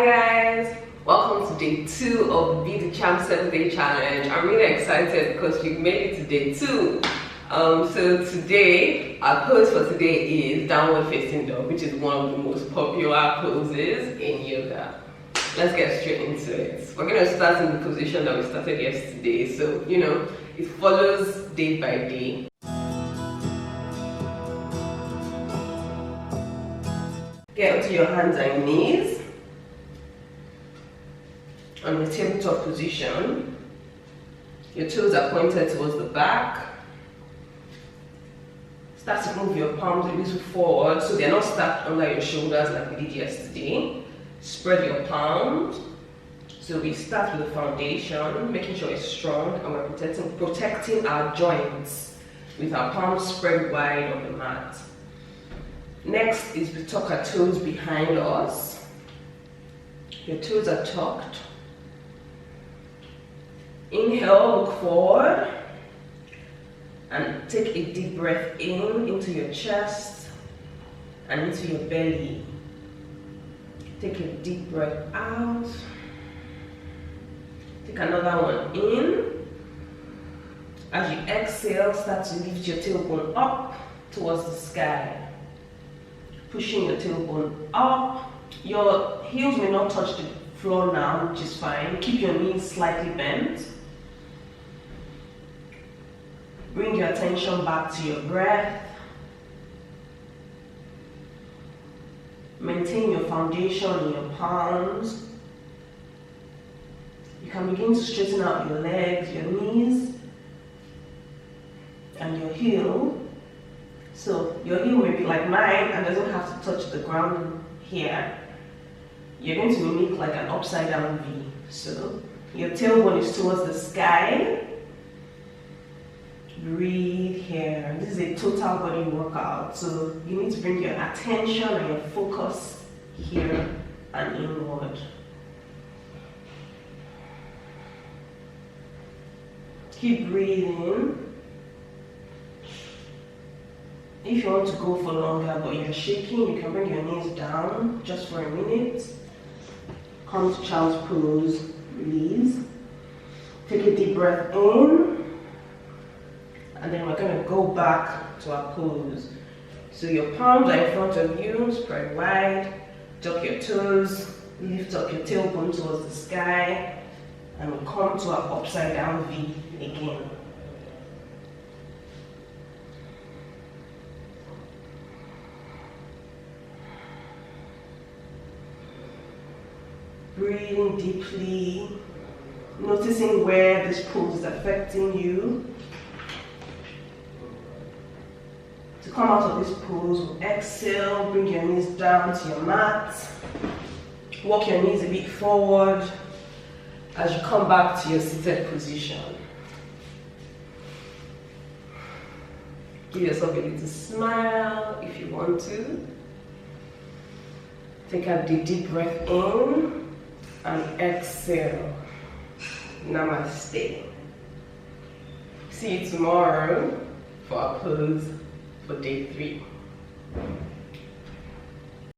Hi guys, welcome to day 2 of Be the Champ 7-day challenge. I'm really excited because we made it to day 2. So today, our pose for today is downward facing dog, which is one of the most popular poses in yoga. Let's get straight into it. We're going to start in the position that we started yesterday, so it follows day by day. Get onto your hands and knees on the tabletop position. Your toes are pointed towards the back. Start to move your palms a little forward so they're not stacked under your shoulders like we did yesterday. Spread your palms. So we start with the foundation, making sure it's strong, and we're protecting our joints with our palms spread wide on the mat. Next is we tuck our toes behind us. Your toes are tucked. Inhale, look forward, and take a deep breath in into your chest and into your belly. Take a deep breath out. Take another one in. As you exhale, start to lift your tailbone up towards the sky. Pushing your tailbone up. Your heels may not touch the floor now, which is fine. Keep your knees slightly bent. Bring your attention back to your breath. Maintain your foundation in your palms. You can begin to straighten out your legs, your knees, and your heel. So your heel may be like mine and doesn't have to touch the ground here. You're going to mimic like an upside down V. So your tailbone is towards the sky. Breathe here. This is a total body workout. So you need to bring your attention and your focus here and inward. Keep breathing. If you want to go for longer but you're shaking, you can bring your knees down just for a minute. Come to child's pose, release. Take a deep breath in. And then we're going to go back to our pose. So your palms are in front of you, spread wide. Tuck your toes, lift up your tailbone towards the sky. And we'll come to our upside down V again. Breathing deeply, noticing where this pose is affecting you. To come out of this pose, we'll exhale, bring your knees down to your mat. Walk your knees a bit forward as you come back to your seated position. Give yourself a little smile if you want to. Take a deep breath in. And exhale. Namaste. See you tomorrow for our pose for day 3.